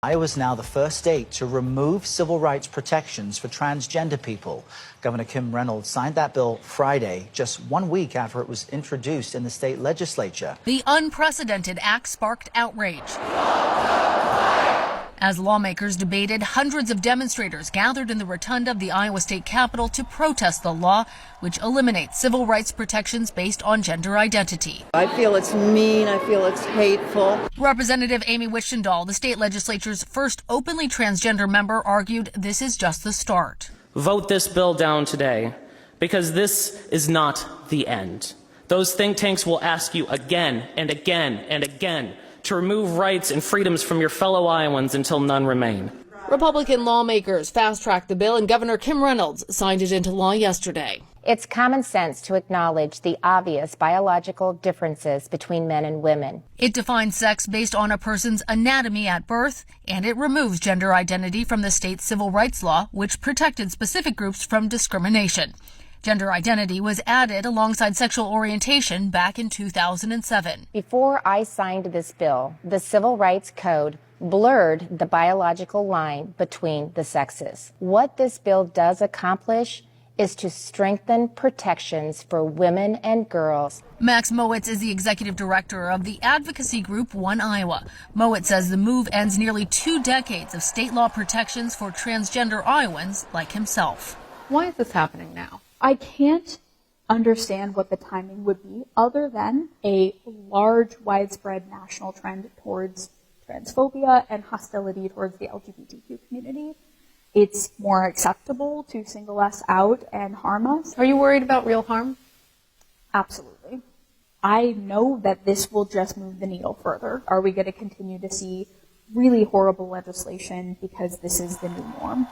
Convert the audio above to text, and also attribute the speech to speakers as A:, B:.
A: Iowa is now the first state to remove civil rights protections for transgender people. Governor Kim Reynolds signed that bill Friday, just 1 week after it was introduced in the state legislature.
B: The unprecedented act sparked outrage. As lawmakers debated, hundreds of demonstrators gathered in the rotunda of the Iowa State Capitol to protest the law, which eliminates civil rights protections based on gender identity.
C: I feel it's mean. I feel it's hateful.
B: Representative Amy Wichtendahl, the state legislature's first openly transgender member, argued this is just the start.
D: Vote this bill down today, because this is not the end. Those think tanks will ask you again and again and again to remove rights and freedoms from your fellow Iowans until none remain.
B: Republican lawmakers fast-tracked the bill, and Governor Kim Reynolds signed it into law yesterday.
E: It's common sense to acknowledge the obvious biological differences between men and women.
B: It defines sex based on a person's anatomy at birth, and it removes gender identity from the state's civil rights law, which protected specific groups from discrimination. Gender identity was added alongside sexual orientation back in 2007.
E: Before I signed this bill, the Civil Rights Code blurred the biological line between the sexes. What this bill does accomplish is to strengthen protections for women and girls.
B: Max Mowitz is the executive director of the advocacy group One Iowa. Mowitz says the move ends nearly 2 decades of state law protections for transgender Iowans like himself.
F: Why is this happening now? I can't understand what the timing would be other than a large, widespread national trend towards transphobia and hostility towards the LGBTQ community. It's more acceptable to single us out and harm us.
G: Are you worried about real harm?
F: Absolutely. I know that this will just move the needle further. Are we going to continue to see really horrible legislation because this is the new norm?